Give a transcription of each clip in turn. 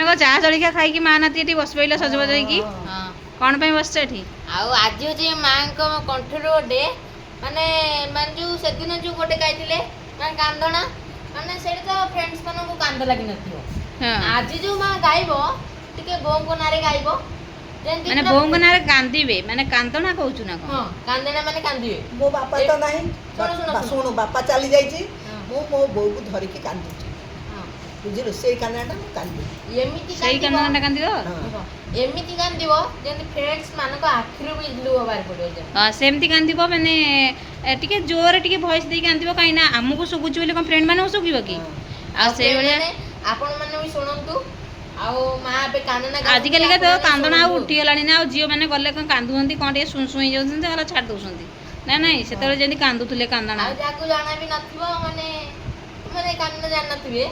ବା ଚାହା ଜଳଖିଆ ଖାଇକି ମା ନାତି ଏଠି ବସି ପଇଲ ସଜବାଜ ହେଇକି କଣ ପାଇଁ ବସିଛ ଏଠି? ଆଉ ଆଜି ହଉଛି ମାଙ୍କ କଣ୍ଠରୁ ଗୋଟେ ମାନେ ମାନେ ଯୋଉ ସେଦିନ ଯୋଉ ଗୋଟେ ଗାଇଥିଲେ ମାନେ କାନ୍ଦଣା ମାନେ ସେଇଟା ତ ଫ୍ରେଣ୍ଡସ୍ ମାନଙ୍କୁ କାନ୍ଦ ଲାଗିନଥିବ। ଆଜି ଯୋଉ ମା ଗାଇବ ଟିକେ ବୋଉଙ୍କ ନାଁରେ ଗାଇବ ମାନେ ବୋଉଙ୍କ ନାଁରେ କାନ୍ଦିବେ ମାନେ କାନ୍ଦଣା କହୁଛୁ ନା କଣ? ହଁ କାନ୍ଦଣା ମାନେ କାନ୍ଦିବେ। ମୋ ବାପା ତ ନାହିଁ ଶୁଣୁ ବାପା ଚାଲି ଯାଇଛି ମୁଁ ମୋ ବୋଉକୁ ଧରିକି କାନ୍ଦୁଛି ବୁଝିଲୁ ସେଇ କାନ୍ଦଣାଟା ମୁଁ କାନ୍ଦିବି ଏମିତି ସେଇ କାନ୍ଦଣାଟା କାନ୍ଦିବ ଏମିତି କାନ୍ଦିବ ଯେମିତି ଫ୍ରେଣ୍ଡସ୍ ମାନଙ୍କ ଆଖିରୁ ବି ଲୁହ ବାହାରି ପଡିବ। ସେମିତି କାନ୍ଦିବ ମାନେ ଟିକେ ଜୋରରେ ଟିକେ ଭଏସ ଦେଇକି କାନ୍ଦିବ କାହିଁକି ନା ଆମକୁ ଶୁଭୁଛି ବୋଲି କଣ ଫ୍ରେଣ୍ଡ ମାନଙ୍କୁ ଶୁଭିବ କି? ଆଉ ସେଇଭଳିଆ ଆପଣ ମାନେ ବି ଶୁଣନ୍ତୁ। ଆଉ ମା ଏବେ କାନ୍ଦଣା ଆଜିକାଲିକା ତ କାନ୍ଦଣା ଆଉ ଉଠିଗଲାଣି ନା ଆଉ ଝିଅ ମାନେ ଗଲେ କଣ କାନ୍ଦୁଛନ୍ତି କଣ ଟିକେ ଶୁଁ ଶୁଁ ହେଇଯାଉଛନ୍ତି ଗଲା ଛାଡ଼ି ଦଉଛନ୍ତି ନା ନାଇଁ ସେତେବେଳେ ଯେମିତି କାନ୍ଦୁଥିଲେ କାନ୍ଦଣା ଆଉ ଯାହାକୁ ଜଣା ବି ନଥିବ ମାନେ ମାନେ କାନ୍ଦଣା ଜାଣିନଥିବେ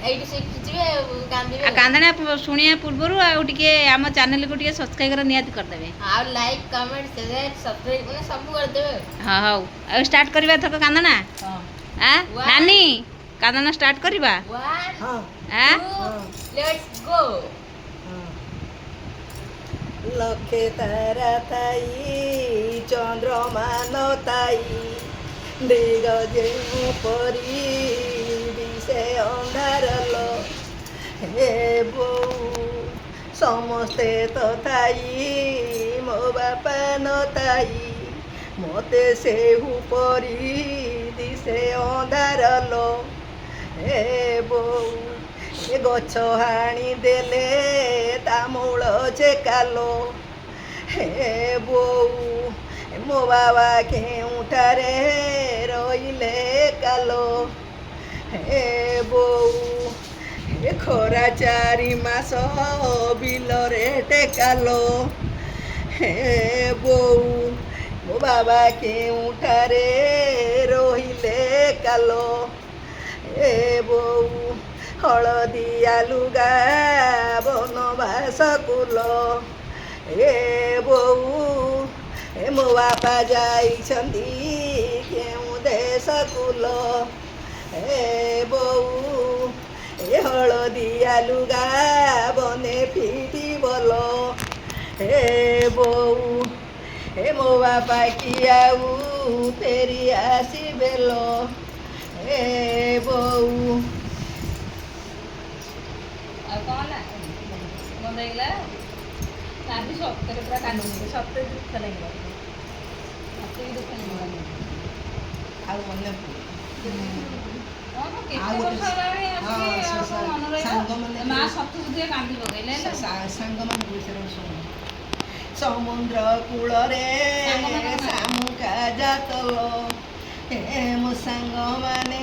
ଏଇଠି ଶିଖିଯିବେ କାନ୍ଦିବେ। କାନ୍ଦଣା ଶୁଣିବା ପୂର୍ବରୁ ଆଉ ଟିକେ ଆମ ଚ୍ୟାନେଲକୁ ଟିକେ ସବସ୍କ୍ରାଇବ ନିହାତି କରିଦେବେ ଆଉ ଲାଇକ୍ କମେଣ୍ଟ ସେୟାର ସବସ୍କ୍ରାଇବ ମାନେ ସବୁ କରିଦେବେ। ହଁ ହଉ ଆଉ ଷ୍ଟାର୍ଟ କରିବା ଏଥର କାନ୍ଦଣା ନାନୀ କାନ୍ଦଣା ଷ୍ଟାର୍ଟ କରିବା। Let's go. ଲକ୍ଷେ ତାରା ଥାଇ ଚନ୍ଦ୍ରମା ନଥାଇ ଦିଗ ଯେଉଁ ପରି ଦିଶେ ଅନ୍ଧାର ଲୋ ହେ ବୋଉ ସମସ୍ତେ ତ ଥାଇ ମୋ ବାପା ନଥାଇ ମୋତେ ସେହୁ ପରି ଦିଶେ ଅନ୍ଧାର ଲୋ ହେ ବୋଉ ଏ ଗଛ ହାଣି ଦେଲେ ତା ମୂଳ ଚେକାଲୋ ହେ ବୋଉ ମୋ ବାବା କେଉଁଠାରେ ରହିଲେ କାଲୋ ହେ ବୋଉ ଏ ଖରା 4 ମାସ ବିଲରେ ଟେକାଲୋ ହେ ବୋଉ ମୋ ବାବା କେଉଁଠାରେ ରହିଲେ କାଲୋ ହେ ବୋଉ ହଳଦିଆ ଲୁଗା ବନବାସ କୁଲ ଏ ବୋଉ ଏ ମୋ ବାପା ଯାଇଛନ୍ତି କେଉଁ ଦେଶ କୁଲ ଏ ବୋଉ ଏ ହଳଦିଆ ଲୁଗା ବନେ ଫିଟି ବଲ ଏ ବୋଉ ଏ ମୋ ବାପା କି ଆଉ ଫେରି ଆସିବେ ଲୋ ଏ ବୋଉ। ଆଉ କଣ ହେଲା ବନ୍ଦ ହେଇଗଲା ଆଜି ସତରେ ପୁରା କାନ୍ଦୁଛି ସତରେ ଦୁଃଖ ଲାଗିବ ମତେ ବି ଦୁଃଖ ଲାଗିବ ଆଉ ମନେ ସାଙ୍ଗମାନେ ସମୁଦ୍ର କୂଳରେ ଶାମୁକା ଜାତଲ ହେ ମୋ ସାଙ୍ଗମାନେ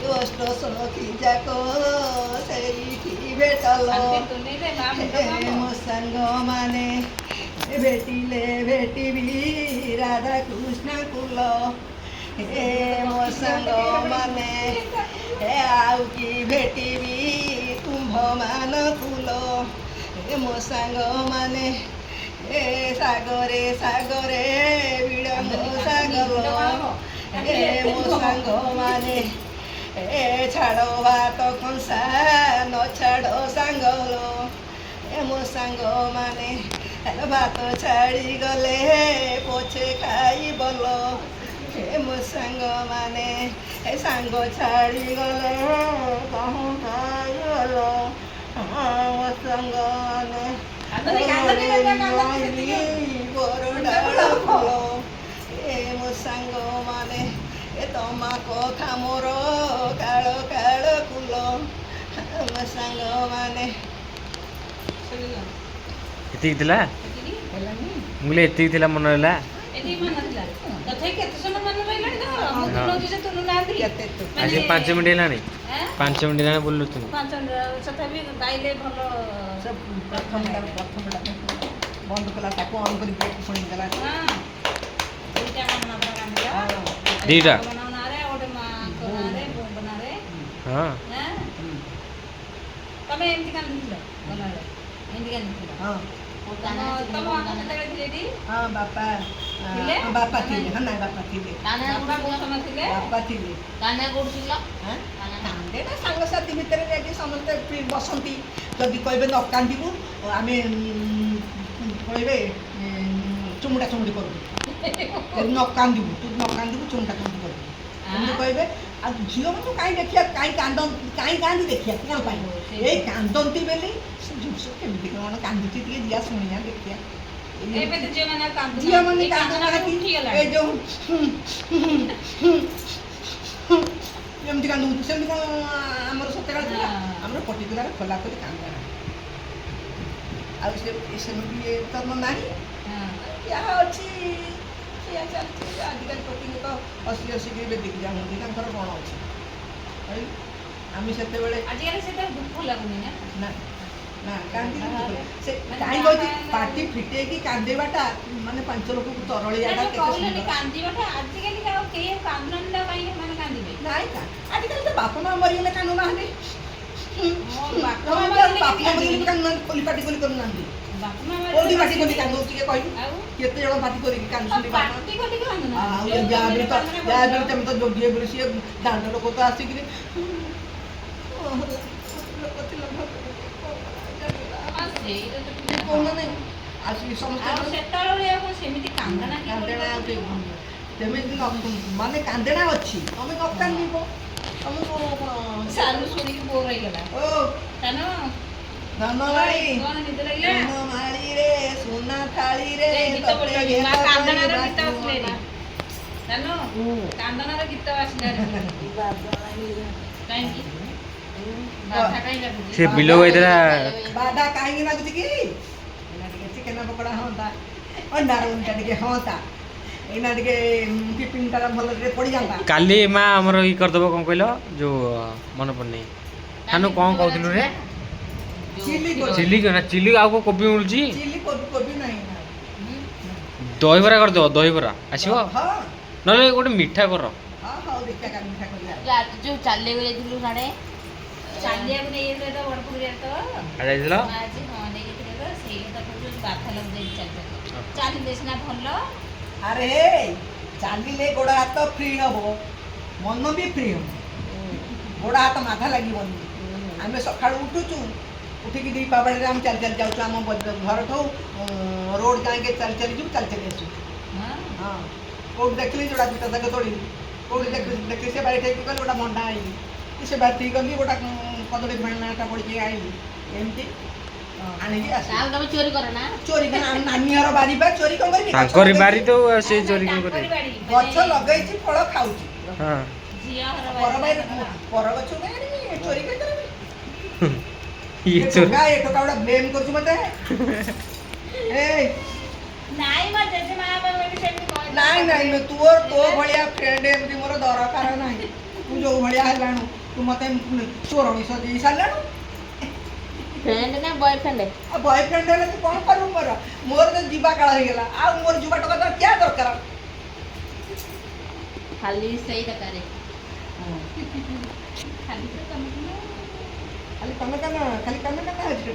ଦୁଷ୍ଟ ସଖୀ ଯାକ ସେଇଠି ଭେଟଲ ମୋ ସାଙ୍ଗମାନେ ଭେଟିଲେ ଭେଟିବି ରାଧାକୃଷ୍ଣ କୁଲ ହେ ମୋ ସାଙ୍ଗମାନେ ଆଉ କି ଭେଟିବି କୁମ୍ଭମାନ କୁଲ ହେ ମୋ ସାଙ୍ଗମାନେ ଏ ସାଗରେ ସାଗରେ ବିଳମ୍ବ ସାଗର ହେ ମୋ ସାଙ୍ଗମାନେ ଏ ଛାଡ଼ ଭାତ କଂସା ନ ଛାଡ଼ ସାଙ୍ଗର ଏ ମୋ ସାଙ୍ଗମାନେ ଭାତ ଛାଡ଼ିଗଲେ ପଛେ ଖାଇବଲ ହେ ମୋ ସାଙ୍ଗମାନେ ଏ ସାଙ୍ଗ ଛାଡ଼ିଗଲେ କହୁଁ ଖାଇଗଲ ମୋ ସାଙ୍ଗମାନେ ବରଡାଳ ଫୁଲ ଏ ମୋ ସାଙ୍ଗମାନେ ଏ ତମା କଥା ମୋର କାଳ କାଳ କୁଲ ମୋ ସାଙ୍ଗମାନେ ଏତିକି ଥିଲା ହେଲାନି ମୁଁ କହିଲି ଏତିକି ଥିଲା ମନେ ରହିଲା ଆଜି 5 ମିନିଟ୍ ହେଲାଣି 5 ମିନିଟ୍ ହେଲାଣି ବୁଲୁଥିଲି ତଥାପି ଗାଇଲେ ଭଲ ପ୍ରଥମଟା ବନ୍ଦ କଲା ତାକୁ ଅନ୍ କରି ପୁଣି ଦେଲା ଦିଟା ହଁ ତମେ ଏମିତି କାନ୍ଦିଥିଲ ଗଲାବେଳେ ଏମିତି କାନ୍ଦିଥିଲ ହଁ ବାପା ବାପା ଥିଲେ ହଁ ନାଇଁ ବାପା ଥିଲେ କାନ୍ହା କୋଉଠି ଥିଲା? ବାପା ଥିଲେ କାନ୍ହା କୋଉଠି ଥିଲା? କାନ୍ଦେ ନା ସାଙ୍ଗସାଥି ଭିତରେ ଯାଇକି ସମସ୍ତେ ବସନ୍ତି ଯଦି କହିବେ ନ କାନ୍ଦିବୁ ଆମେ କହିବେ ଚୁମୁଡ଼ା ଚୁମୁଡ଼ି କରିବୁ ନ କାନ୍ଦିବୁ ତୁ ନ କାନ୍ଦିବୁ ଚୁମୁଡ଼ା ଚୁମୁଡ଼ି କରିବୁ ଏମିତି କହିବେ। ଆଉ ଝିଅମାନଙ୍କୁ କାହିଁ ଦେଖିବା କାହିଁ କାନ୍ଦି ଦେଖିବା କ'ଣ ପାଇଁ ଏଇ କାନ୍ଦନ୍ତି ବୋଲି ସେ ଜିନିଷ କେମିତି କ'ଣ କାନ୍ଦୁଛି ଟିକେ ଯିଆ ଶୁଣିବା ଦେଖିବା। ଏବେ ତ ଝିଅମାନେ ଝିଅମାନେ କାନ୍ଦୁନାହାନ୍ତି ଏ ଯେଉଁ ଯେମିତି କାନ୍ଦୁଛନ୍ତି ସେମିତି କ'ଣ ଆମର ସତେକାଳ ଥିଲା ଆମର ପର୍ଟିକୁଲାର ଖୋଲା କରି କାନ୍ଦା ଆଉ ସେମିତି ତ ନାହିଁ ଯାହା ଅଛି ସେଇଆ ଚାଲିଛି। ଆଜିକାଲି ଟୋକିଙ୍ଗ ତ 80 ବେଦିକି ଯାଉଛନ୍ତି ତାଙ୍କର କ'ଣ ଅଛି ଆମେ ସେତେବେଳେ ଆଜିକାଲି ସେଟା ଦୁଃଖ ଲାଗୁନି ନା ନା ନା କାନ୍ଦି ସେ କାହିଁ କହିଛି ପାଟି ଫିଟେଇକି କାନ୍ଦିବାଟା ମାନେ 5 ଲୋକକୁ ତରଳିଆଟା କହିଲେନି କାନ୍ଦିବାଟା ଆଜିକାଲି ଆଉ କେହି କାନ୍ଦୁନାହାନ୍ତି କାହିଁକି ସେମାନେ କାନ୍ଦିବେ ନାଇଁ ଆଜିକାଲି ତ ବାପା ମା ମରିଗଲେ କାନ୍ଦୁନାହାନ୍ତି ବାପା ବାପା ମରିଗଲେ କାନ୍ଦୁନାହାନ୍ତି ଖୋଲି ପାଟି ଖୋଲି କରୁନାହାନ୍ତି କୋଉଠି ପାଟି ଖୋଲି କାନ୍ଦୁଛି ଟିକେ କହିବୁ କେତେ ଜଣ ପାଟି କରିକି କାନ୍ଦୁଛନ୍ତି ଆଉ ଯାହା ବି ତମେ ତ ଯୋଗିଏ ବୋଲି ସିଏ ଦାଣ୍ଡ ଲୋକ ତ ଆସିକିରି ସେମିତି କାନ୍ଦଣା ମାନେ କାନ୍ଦେଣା ଅଛି ତମେ ନ କାନ୍ଦିବ ତମକୁ ସାରୁ ଶୁଣିକି ବୋର ହେଇଗଲା ଓ ଧନମାଳି ଧନମାଳିରେ ସୁନା ଥାଳିରେ କାନ୍ଦଣାର ଗୀତ ଆସିଲେ କାନ୍ଦଣାର ଗୀତ ଆସିଲା କାହିଁକି ସେ ବିଲ ହେଇଥିଲା ବାଧା କାହିଁକି ଲାଗୁଛି କି ଏଇନା ଟିକେ ଚିକେନ ପକୋଡା ହଅନ୍ତା ଅଣ୍ଡା ରୋଲଟା ଟିକେ ହଅନ୍ତା ଏଇନା ଟିକେ ଟିଫିନଟା ଭଲରେ ପଡ଼ିଯାନ୍ତା। କାଲି ମା ଆମର ଇ କରିଦେବ କ'ଣ କହିଲ ଯୋଉ ମନେ ପଡ଼ୁନି ସାନୁ କ'ଣ କହୁଥିଲୁ ରେ ଚିଲି ନା ଚିଲି ଆଉ କ'ଣ କୋବି ମିଳୁଛି କୋବି ନାହିଁ ଦହିବରା କରିଦେବ ଦହିବରା ଆସିବ ନହେଲେ ଗୋଟେ ମିଠା କର ହଉ ଦେଖିବା କାଲି ମିଠା କରିବା ଯୋଉ ଚାଲିବାକୁ ଯାଇଥିଲୁ ସାଡେ ଚାଲିବାକୁ ନେଇଯାଇଥିଲେ ତ ବଡ଼ପୁରିଆରେ ତ ଯାଇଥିଲ ଆଜି ହଁ ନେଇଯାଇଥିଲେ ତ ସେଇ କଥା କହୁଛୁ ବାଧା ଲାଗୁଛି ଚାଲିଲେ ସିନା ଭଲ ଆରେ ଚାଲିଲେ ଗୋଡ଼ ହାତ ଫ୍ରି ହବ ମନ ବି ଫ୍ରି ହବ ଗୋଡ଼ ହାତ ମାଧା ଲାଗିବନି। ଆମେ ସକାଳୁ ଉଠୁଛୁ ଉଠିକି ଦିପା ବେଳରେ ଆମେ ଚାଲି ଚାଲି ଯାଉଛୁ ଆମ ଘରଠୁ ରୋଡ଼ ଯାଇକି ଚାଲି ଚାଲି ଯିବୁ ଚାଲି ଚାଲି ଆସୁଛୁ ହଁ କୋଉଠି ଦେଖିଲି ଯୋଉଟା ଦୁଇଟା ଯାକ ତୋଳିଲି କୋଉଠି ଦେଖିଲି ସେ ବାଡ଼ି ଠେକି ଗଲି ଗୋଟା ମଣ୍ଡା ଆଇଲି ସେ ବାଟି ଗଲି ଗୋଟା କଦଳୀ ଭେଣାଟା ପଡ଼ିକି ଆଇଲି ଏମିତି ଆଣିକି ଆସି ତମେ ଚୋରି କର ନା ଚୋରି ନାନୀ ଘର ବାରି ବା ଚୋରି କ'ଣ କରିବି ତାଙ୍କରି ବାରି ତ ସେ ଚୋରି କ'ଣ କରିବେ ଗଛ ଲଗେଇଛି ଫଳ ଖାଉଛି ପର ଗଛ ଚୋରି କରି କରିବି ଇଏ ଚୋରି ଏ ଟୋକା ଗୁଡ଼ା ବ୍ଲେମ୍ କରୁଛୁ ମତେ ନାଇଁ ତୋ ଭଳିଆ ଫ୍ରେଣ୍ଡ ଏମିତି ମୋର ଦରକାର ନାହିଁ ତୁ ଯୋଉ ଭଳିଆ ହେଲାଣୁ ତୁ ମତେ ଚୋରଣୀ ସଜେଇ ସାରିଲାଣୁ ଫ୍ରେଣ୍ଡ ନା ବୟଫ୍ରେଣ୍ଡ ଆଉ ବୟଫ୍ରେଣ୍ଡ ହେଲେ ତୁ କ'ଣ କରିବୁ ମୋର ତ ଯିବା କାଳ ହେଇଗଲା ଆଉ ମୋର ଯିବା ଟଙ୍କା ତ କିଆ ଦରକାର ଖାଲି ସେଇ ଦରକାର ଖାଲି ତମେ କାମ ଅଛି